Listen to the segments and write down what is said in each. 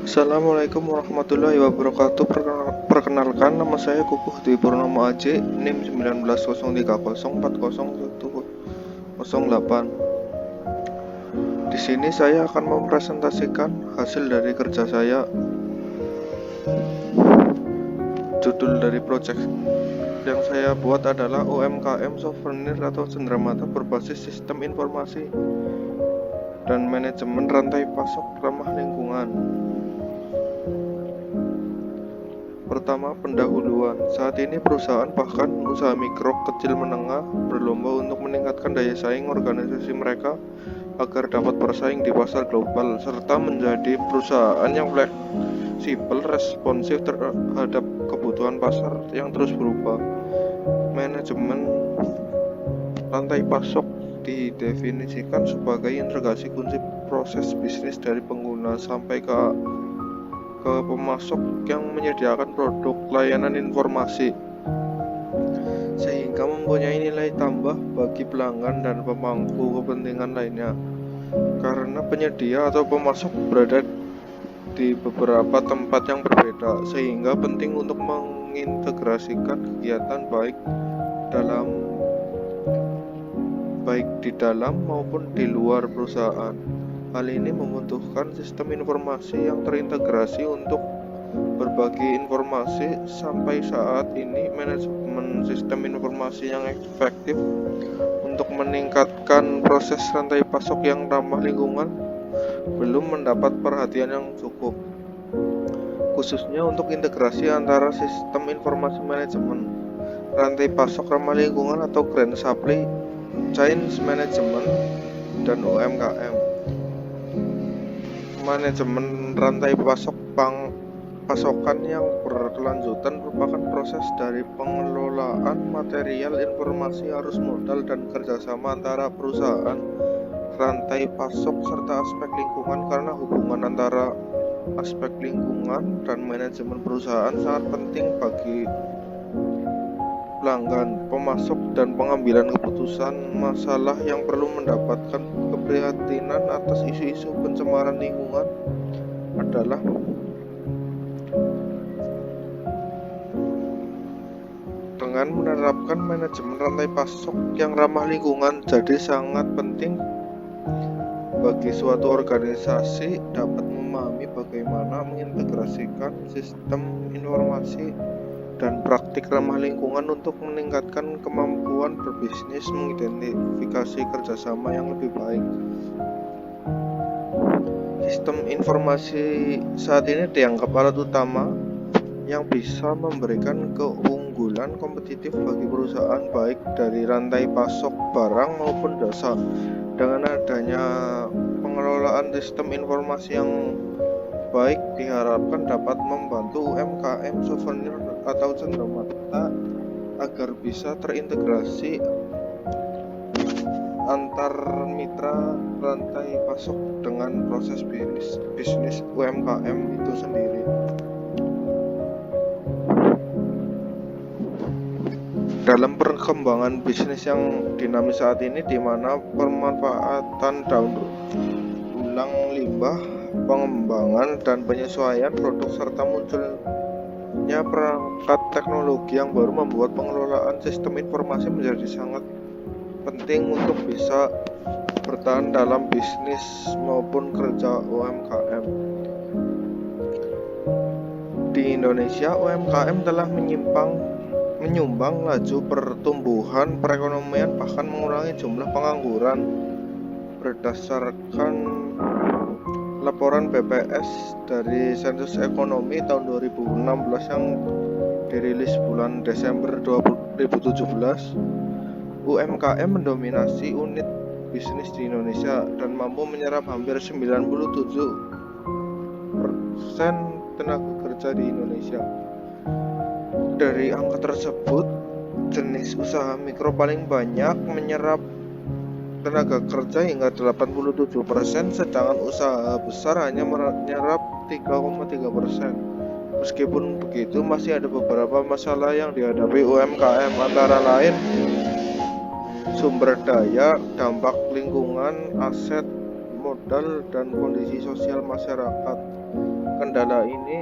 Assalamualaikum warahmatullahi wabarakatuh. Perkenalkan, nama saya Kukuh Dwi Purnomo Aji, NIM 1930401408. Di sini saya akan mempresentasikan hasil dari kerja saya. Judul dari project yang saya buat adalah UMKM Souvenir atau cenderamata berbasis sistem informasi dan manajemen rantai pasok ramah lingkungan. Pertama, pendahuluan. Saat ini perusahaan bahkan usaha mikro, kecil, menengah berlomba untuk meningkatkan daya saing organisasi mereka agar dapat bersaing di pasar global serta menjadi perusahaan yang fleksibel, responsif terhadap kebutuhan pasar yang terus berubah. Manajemen rantai pasok didefinisikan sebagai integrasi kunci proses bisnis dari pengguna sampai ke pemasok yang menyediakan produk layanan informasi sehingga mempunyai nilai tambah bagi pelanggan dan pemangku kepentingan lainnya. Karena penyedia atau pemasok berada di beberapa tempat yang berbeda, sehingga penting untuk mengintegrasikan kegiatan baik di dalam maupun di luar perusahaan. Hal ini membutuhkan sistem informasi yang terintegrasi untuk berbagi informasi. Sampai saat ini, manajemen sistem informasi yang efektif untuk meningkatkan proses rantai pasok yang ramah lingkungan belum mendapat perhatian yang cukup, khususnya untuk integrasi antara sistem informasi manajemen rantai pasok ramah lingkungan atau Grand Supply Chain Management dan UMKM. Manajemen rantai pasokan yang berkelanjutan merupakan proses dari pengelolaan material, informasi, arus modal, dan kerjasama antara perusahaan, rantai pasok, serta aspek lingkungan. Karena hubungan antara aspek lingkungan dan manajemen perusahaan sangat penting bagi pelanggan, pemasok, dan pengambilan keputusan. Masalah yang perlu mendapatkan keprihatinan atas isu-isu pencemaran lingkungan adalah dengan menerapkan manajemen rantai pasok yang ramah lingkungan jadi sangat penting bagi suatu organisasi dapat memahami bagaimana mengintegrasikan sistem informasi dan praktik ramah lingkungan untuk meningkatkan kemampuan berbisnis, mengidentifikasi kerjasama yang lebih baik. Sistem informasi saat ini dianggap alat utama yang bisa memberikan keunggulan kompetitif bagi perusahaan baik dari rantai pasok barang maupun jasa. Dengan adanya pengelolaan sistem informasi yang baik diharapkan dapat membantu UMKM souvenir atau cenderamata agar bisa terintegrasi antar mitra rantai pasok dengan proses bisnis UMKM itu sendiri. Dalam perkembangan bisnis yang dinamis saat ini, di mana pemanfaatan daur ulang limbah, pengembangan dan penyesuaian produk serta munculnya perangkat teknologi yang baru membuat pengelolaan sistem informasi menjadi sangat penting untuk bisa bertahan dalam bisnis maupun kerja UMKM. Di Indonesia, UMKM telah menyumbang laju pertumbuhan perekonomian, bahkan mengurangi jumlah pengangguran. Berdasarkan laporan BPS dari Sensus Ekonomi tahun 2016 yang dirilis bulan Desember 2017, UMKM mendominasi unit bisnis di Indonesia dan mampu menyerap hampir 97% tenaga kerja di Indonesia. Dari angka tersebut, jenis usaha mikro paling banyak menyerap tenaga kerja hingga 87%, sedangkan usaha besar hanya menyerap 3,3%. Meskipun begitu, masih ada beberapa masalah yang dihadapi UMKM, antara lain sumber daya, dampak lingkungan, aset, modal, dan kondisi sosial masyarakat. Kendala ini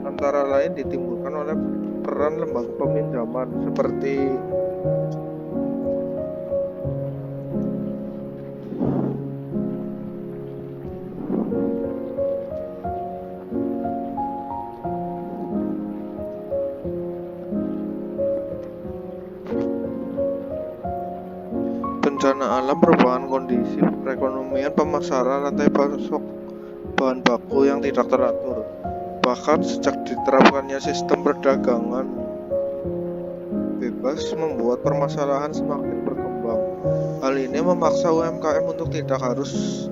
antara lain ditimbulkan oleh peran lembaga peminjaman seperti bencana alam merupakan kondisi perekonomian pemasaran rantai pasok bahan baku yang tidak teratur. Bahkan sejak diterapkannya sistem perdagangan bebas membuat permasalahan semakin berkembang. Hal ini memaksa UMKM untuk tidak harus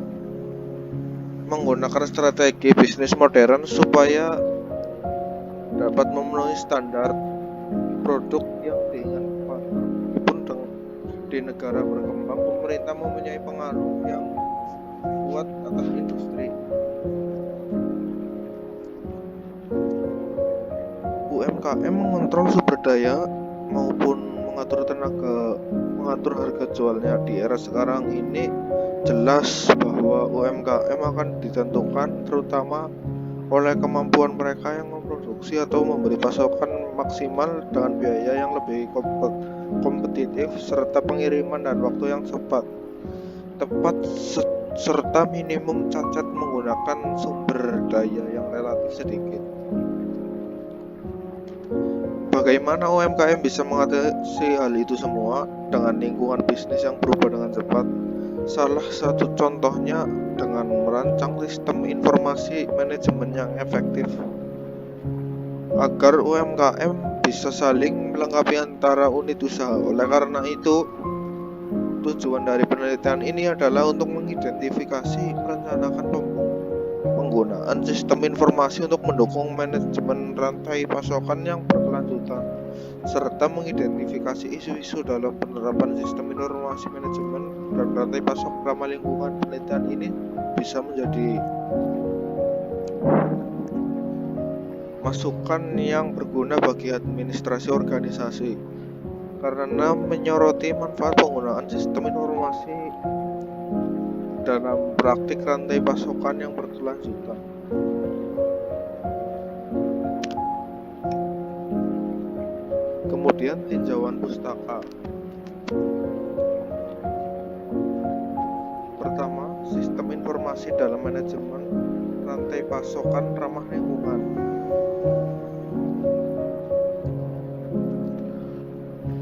menggunakan strategi bisnis modern supaya dapat memenuhi standar produk yang diinginkan pasar. Meskipun di negara berkembang, pemerintah mempunyai pengaruh yang kuat atas industri. UMKM mengontrol sumber daya maupun mengatur harga jualnya. Di era sekarang ini jelas bahwa UMKM akan ditentukan terutama oleh kemampuan mereka yang memproduksi atau memberi pasokan maksimal dengan biaya yang lebih kompetitif serta pengiriman dan waktu yang tepat serta minimum cacat menggunakan sumber daya yang relatif sedikit. Bagaimana UMKM bisa mengatasi hal itu semua dengan lingkungan bisnis yang berubah dengan cepat? Salah satu contohnya dengan merancang sistem informasi manajemen yang efektif agar UMKM bisa saling melengkapi antara unit usaha. Oleh karena itu, tujuan dari penelitian ini adalah untuk mengidentifikasi merencanakan penggunaan sistem informasi untuk mendukung manajemen rantai pasokan yang berkelanjutan serta mengidentifikasi isu-isu dalam penerapan sistem informasi manajemen dan rantai pasok ramah lingkungan. Penelitian ini bisa menjadi masukan yang berguna bagi administrasi organisasi karena menyoroti manfaat penggunaan sistem informasi dalam praktik rantai pasokan yang berkelanjutan. Kemudian tinjauan pustaka. Pertama, sistem informasi dalam manajemen rantai pasokan ramah lingkungan.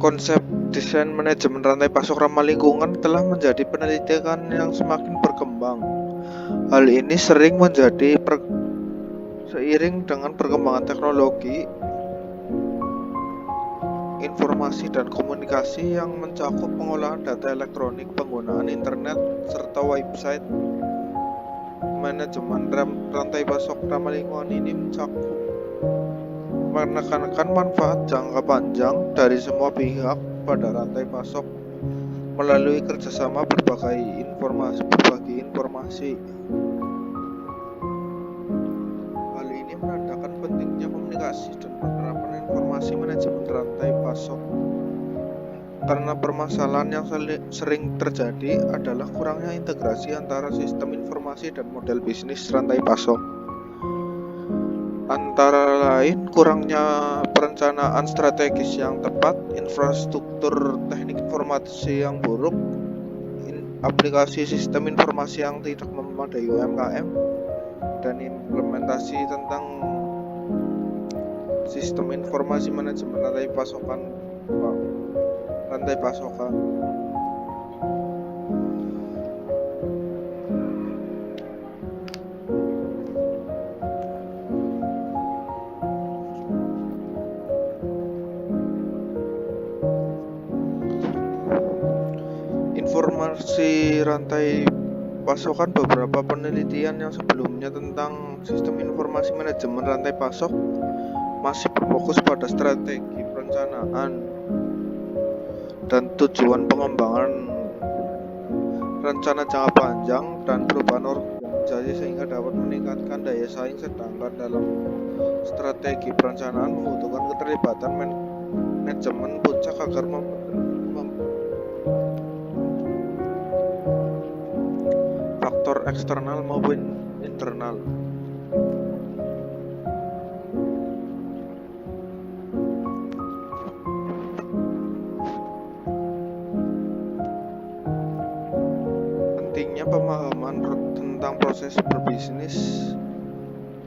Konsep desain manajemen rantai pasok ramah lingkungan telah menjadi penelitian yang semakin berkembang. Hal ini sering menjadi seiring dengan perkembangan teknologi, informasi dan komunikasi yang mencakup pengolahan data elektronik, penggunaan internet, serta website. Manajemen rantai pasok ramah lingkungan ini menekankan manfaat jangka panjang dari semua pihak pada rantai pasok melalui kerjasama berbagi informasi. Hal ini menandakan pentingnya komunikasi dan penerapan informasi manajemen rantai pasok. Karena permasalahan yang sering terjadi adalah kurangnya integrasi antara sistem informasi dan model bisnis rantai pasok. Antara lain kurangnya perencanaan strategis yang tepat, infrastruktur teknik informasi yang buruk, aplikasi sistem informasi yang tidak memadai UMKM, dan implementasi tentang sistem informasi manajemen rantai pasokan. Informasi rantai pasokan. Beberapa penelitian yang sebelumnya tentang sistem informasi manajemen rantai pasok masih berfokus pada strategi perencanaan dan tujuan pengembangan rencana jangka panjang dan perubahan organisasi sehingga dapat meningkatkan daya saing, sedangkan dalam strategi perencanaan membutuhkan keterlibatan manajemen puncak agar faktor eksternal maupun internal. pentingnya pemahaman tentang proses berbisnis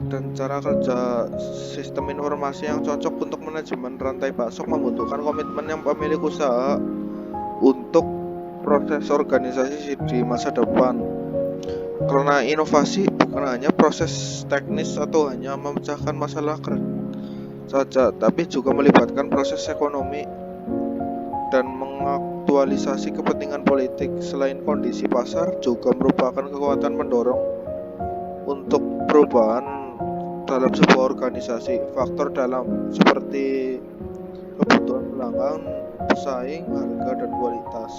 dan cara kerja sistem informasi yang cocok untuk manajemen rantai pasok membutuhkan komitmen yang pemilik usaha untuk proses organisasi di masa depan. Karena inovasi bukan hanya proses teknis atau hanya memecahkan masalah saja, tapi juga melibatkan proses ekonomi dan mengaktualisasi kepentingan politik. Selain kondisi pasar, juga merupakan kekuatan pendorong untuk perubahan dalam sebuah organisasi. Faktor dalam seperti kebutuhan pelanggan, pesaing, harga, dan kualitas.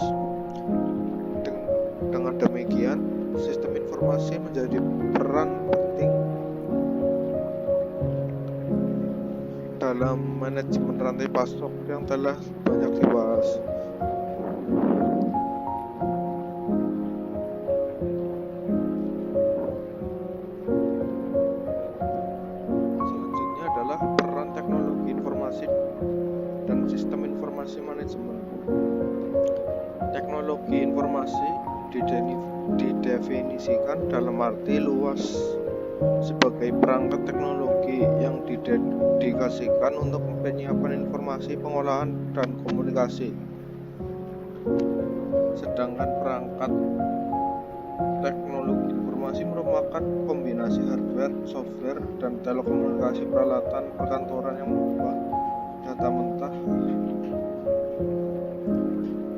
Dengan demikian, sistem informasi menjadi peran penting dalam manajemen rantai pasok yang telah banyak dibahas. Selanjutnya adalah peran teknologi informasi dan sistem informasi manajemen. Teknologi informasi didefinisikan dalam arti luas sebagai perangkat teknologi yang didedikasikan untuk penyiapan informasi, pengolahan, dan komunikasi. Sedangkan perangkat teknologi informasi merupakan kombinasi hardware, software, dan telekomunikasi peralatan perkantoran yang mengubah data mentah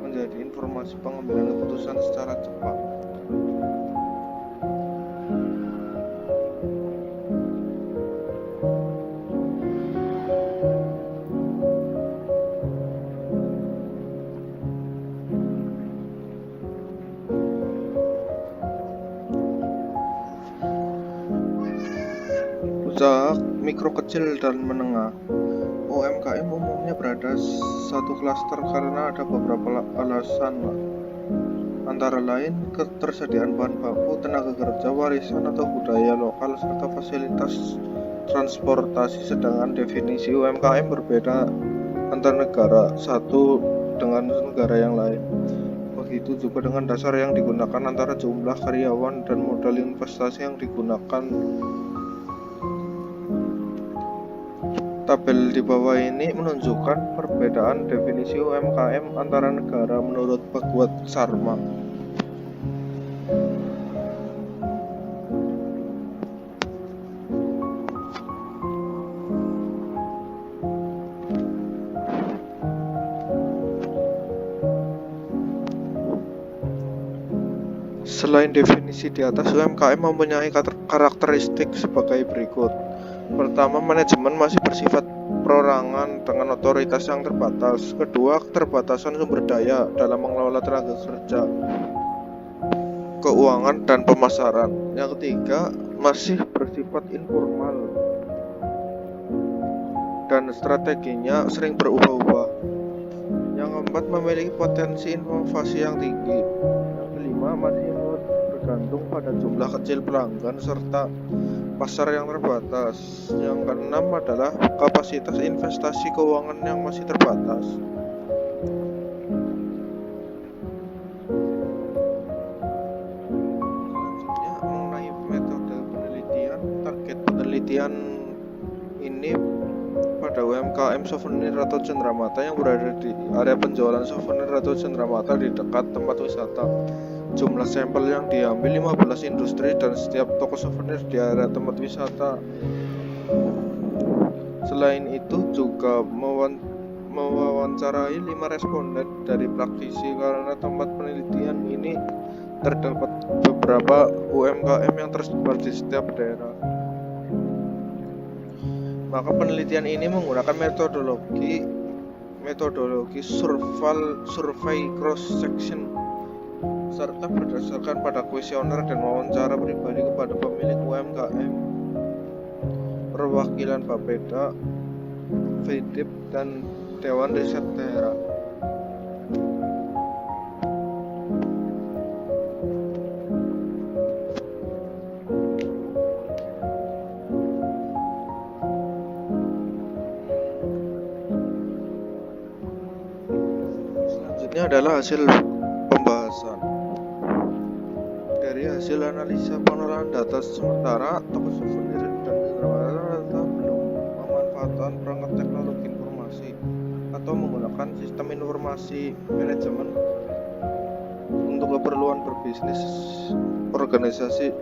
menjadi informasi pengambilan keputusan secara cepat. Usaha mikro kecil dan menengah UMKM umumnya berada satu klaster karena ada beberapa alasan, antara lain ketersediaan bahan baku, tenaga kerja, warisan atau budaya lokal, serta fasilitas transportasi. Sedangkan definisi UMKM berbeda antar negara satu dengan negara yang lain. Begitu juga dengan dasar yang digunakan antara jumlah karyawan dan modal investasi yang digunakan. Tabel di bawah ini menunjukkan perbedaan definisi UMKM antara negara menurut Bhagwat Sarma. Selain definisi di atas, UMKM mempunyai karakteristik sebagai berikut. Pertama, manajemen masih bersifat perorangan dengan otoritas yang terbatas. Kedua, keterbatasan sumber daya dalam mengelola tenaga kerja, keuangan, dan pemasaran. Yang ketiga, masih bersifat informal dan strateginya sering berubah-ubah. Yang keempat, memiliki potensi inovasi yang tinggi. Yang kelima, masih bergantung pada jumlah kecil pelanggan serta pasar yang terbatas. Yang keenam adalah kapasitas investasi keuangan yang masih terbatas. Selanjutnya mengenai metode penelitian. Target penelitian ini pada UMKM souvenir atau cenderamata yang berada di area penjualan souvenir atau cenderamata di dekat tempat wisata. Jumlah sampel yang diambil 15 industri dan setiap toko souvenir di area tempat wisata. Selain itu juga mewawancarai 5 responden dari praktisi. Karena tempat penelitian ini terdapat beberapa UMKM yang tersebar di setiap daerah, maka penelitian ini menggunakan metodologi survei cross section serta berdasarkan pada kuesioner dan wawancara pribadi kepada pemilik UMKM, perwakilan Bapeda, VDIP, dan Dewan Riset Daerah. Selanjutnya adalah hasil pembahasan. Dari hasil analisa pengelolaan data sementara, toko souvenir dan mitra rata belum memanfaatkan perangkat teknologi informasi atau menggunakan sistem informasi manajemen untuk keperluan organisasi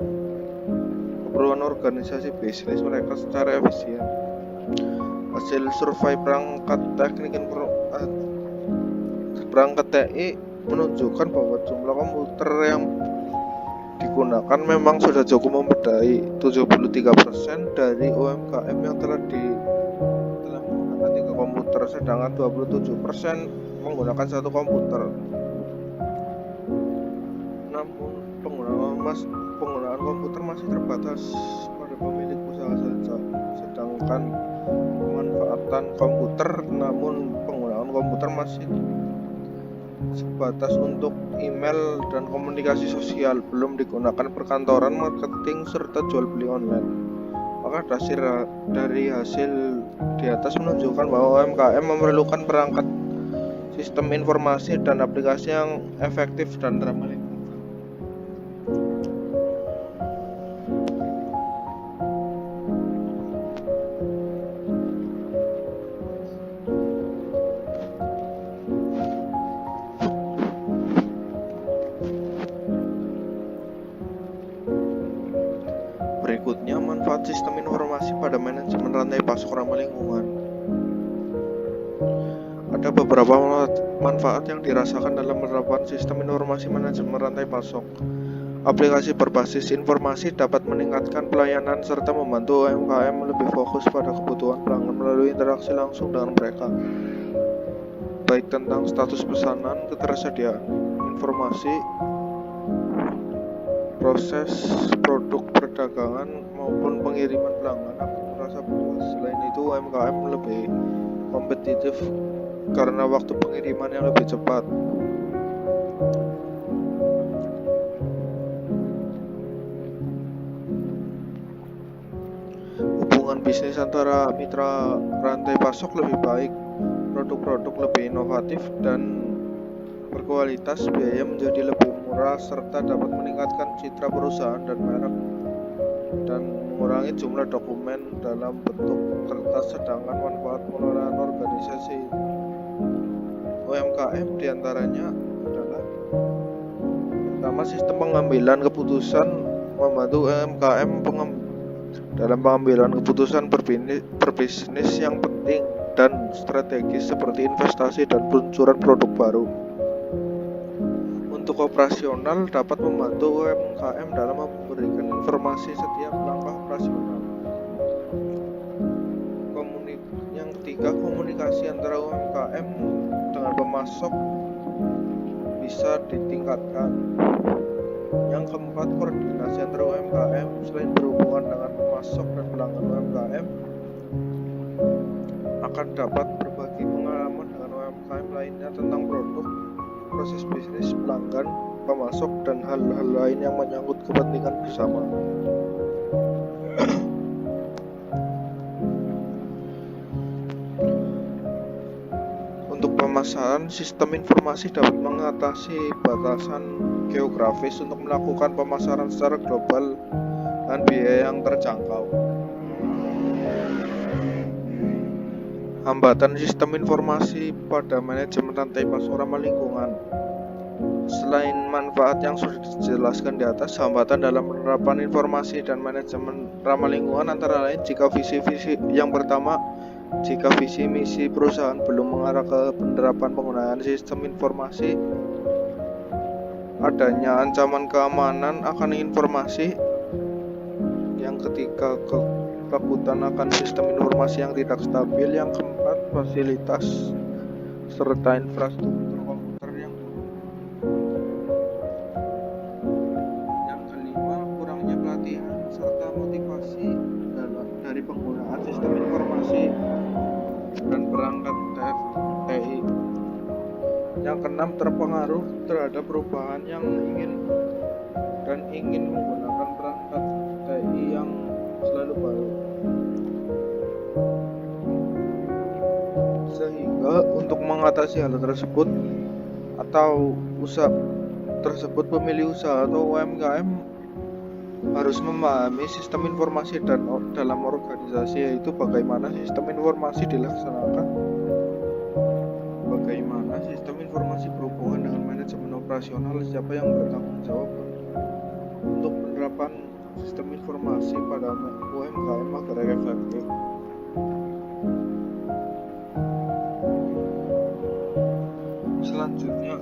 bisnis mereka secara efisien. Hasil survei perangkat TI menunjukkan bahwa jumlah komputer yang digunakan memang sudah cukup memadai. 73% dari UMKM yang telah menggunakan 3 komputer, sedangkan 27% menggunakan 1 komputer. Namun penggunaan komputer masih terbatas pada pemilik usaha saja, sedangkan pemanfaatan komputer masih sebatas untuk email dan komunikasi sosial, belum digunakan perkantoran, marketing, serta jual beli online. Maka dari hasil di atas menunjukkan bahwa UMKM memerlukan perangkat sistem informasi dan aplikasi yang efektif dan ramah lingkungan. Berikutnya, manfaat sistem informasi pada manajemen rantai pasok ramah lingkungan. Ada beberapa manfaat yang dirasakan dalam menerapkan sistem informasi manajemen rantai pasok. Aplikasi berbasis informasi dapat meningkatkan pelayanan serta membantu UMKM lebih fokus pada kebutuhan pelanggan melalui interaksi langsung dengan mereka, baik tentang status pesanan, ketersediaan informasi, proses produk perdagangan maupun pengiriman pelanggan akan merasa puas. Selain itu, UMKM lebih kompetitif karena waktu pengiriman yang lebih cepat. Hubungan bisnis antara mitra rantai pasok lebih baik, produk-produk lebih inovatif dan berkualitas, biaya menjadi lebih murah, serta dapat meningkatkan citra perusahaan dan merek, dan mengurangi jumlah dokumen dalam bentuk kertas. Sedangkan manfaat pengelolaan organisasi UMKM diantaranya adalah: pertama, sistem pengambilan keputusan membantu UMKM dalam pengambilan keputusan berbisnis yang penting dan strategis seperti investasi dan peluncuran produk baru. Untuk operasional, dapat membantu UMKM dalam memberikan informasi setiap langkah operasional. Yang ketiga, komunikasi antara UMKM dengan pemasok bisa ditingkatkan. Yang keempat, koordinasi antara UMKM selain berhubungan dengan pemasok dan pelanggan UMKM akan dapat berbagi pengalaman dengan UMKM lainnya tentang produk, proses bisnis, pelanggan, pemasok, dan hal-hal lain yang menyangkut kepentingan bersama. Untuk pemasaran, sistem informasi dapat mengatasi batasan geografis untuk melakukan pemasaran secara global dengan biaya yang terjangkau. Hambatan sistem informasi pada manajemen rantai pasok ramah lingkungan. Selain manfaat yang sudah dijelaskan di atas, hambatan dalam penerapan informasi dan manajemen ramah lingkungan antara lain jika visi misi perusahaan belum mengarah ke penerapan penggunaan sistem informasi, adanya ancaman keamanan akan informasi. Yang ketiga, ketakutan akan sistem informasi yang tidak stabil. Yang keempat, fasilitas serta infrastruktur komputer yang buruk. Yang kelima, kurangnya pelatihan serta motivasi dari penggunaan sistem informasi dan perangkat TI. Yang keenam, terpengaruh terhadap perubahan yang ingin menggunakan perangkat TI yang selalu baru. Sehingga untuk mengatasi hal tersebut atau tersebut, pemilik usaha atau UMKM harus memahami sistem informasi dalam organisasi, yaitu bagaimana sistem informasi dilaksanakan, bagaimana sistem informasi berhubungan dengan manajemen operasional, siapa yang bertanggung jawab untuk penerapan sistem informasi pada UMKM agar efektif. Selanjutnya,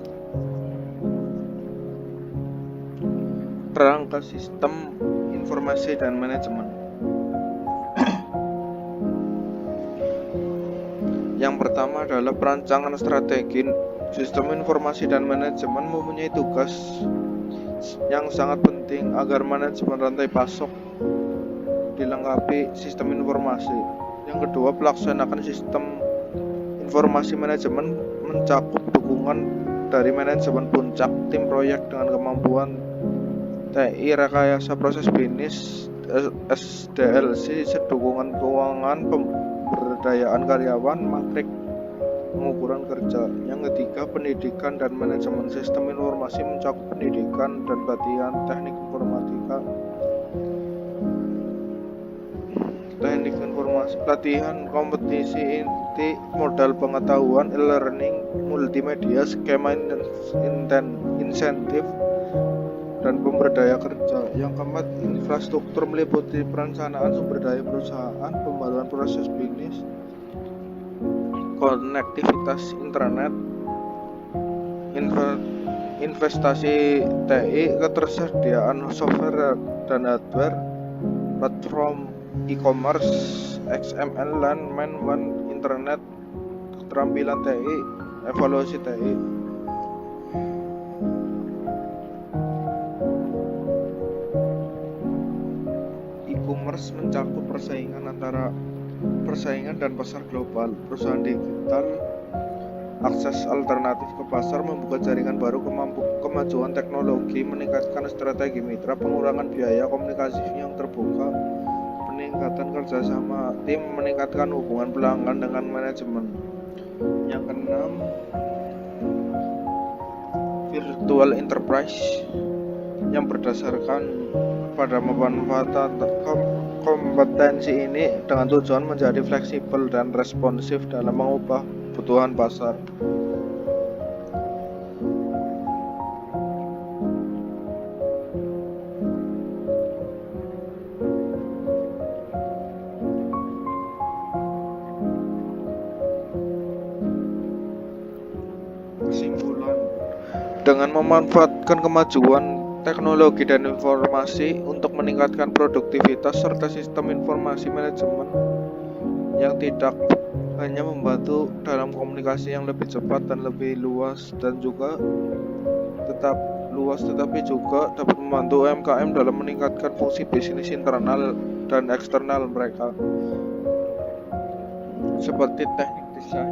rangka sistem informasi dan manajemen. Yang pertama adalah perancangan strategi. Sistem informasi dan manajemen mempunyai tugas yang sangat penting agar manajemen rantai pasok dilengkapi sistem informasi. Yang kedua, pelaksanaan sistem informasi manajemen mencakup dukungan dari manajemen puncak, tim proyek dengan kemampuan TI, rekayasa proses bisnis, SDLC, dukungan keuangan, pemberdayaan karyawan, matrik pengukuran kerja. Yang ketiga, pendidikan dan manajemen. Sistem informasi mencakup pendidikan dan pelatihan teknik informatika, pelatihan kompetisi inti, modal pengetahuan, e-learning, multimedia, skema insentif, dan pemberdaya kerja. Yang keempat, infrastruktur meliputi perencanaan sumber daya perusahaan, pembaruan proses bisnis, konektivitas internet, investasi TI, ketersediaan software dan hardware, platform e-commerce, XML, LAN, man internet, keterampilan TI, evaluasi TI. E-commerce mencakup persaingan dan pasar global. Perusahaan digital akses alternatif ke pasar, membuka jaringan baru, kemajuan teknologi, meningkatkan strategi mitra, pengurangan biaya, komunikasi yang terbuka, peningkatan kerjasama tim, meningkatkan hubungan pelanggan dengan manajemen. Yang keenam, virtual enterprise yang berdasarkan pada pemanfaatan kompetensi ini dengan tujuan menjadi fleksibel dan responsif dalam mengubah kebutuhan pasar. Kesimpulan, dengan memanfaatkan kemajuan teknologi dan informasi untuk meningkatkan produktivitas serta sistem informasi manajemen yang tidak hanya membantu dalam komunikasi yang lebih cepat dan lebih luas tetapi juga dapat membantu UMKM dalam meningkatkan fungsi bisnis internal dan eksternal mereka, seperti teknik desain,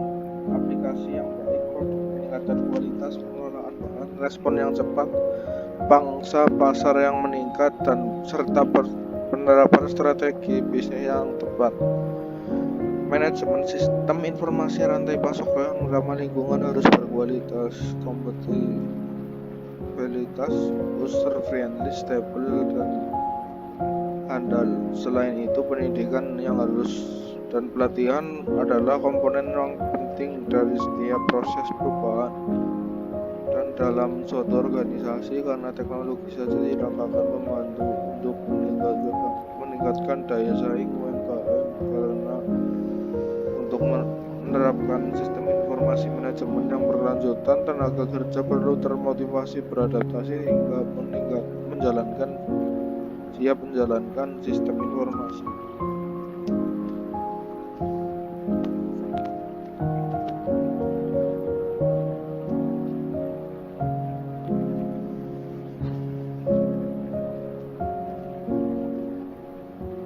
aplikasi yang baik, produk meningkatkan kualitas, pengelolaan bahan, respon yang cepat, pangsa pasar yang meningkat, dan serta penerapan strategi bisnis yang tepat. Manajemen sistem informasi rantai pasok yang ramah lingkungan harus berkualitas, kompatibilitas, user friendly, stable, dan handal. Selain itu, pendidikan yang harus dan pelatihan adalah komponen yang penting dari setiap proses perubahan dan dalam suatu organisasi, karena teknologi saja tidak akan membantu untuk meningkatkan daya saing UMKM, karena untuk menerapkan sistem informasi manajemen yang berkelanjutan, tenaga kerja perlu termotivasi, beradaptasi hingga siap menjalankan sistem informasi.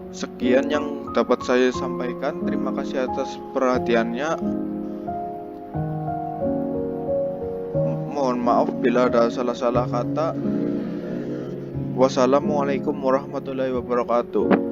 Sekian yang dapat saya sampaikan. Terima kasih atas perhatiannya. Mohon maaf bila ada salah-salah kata. Wassalamualaikum warahmatullahi wabarakatuh.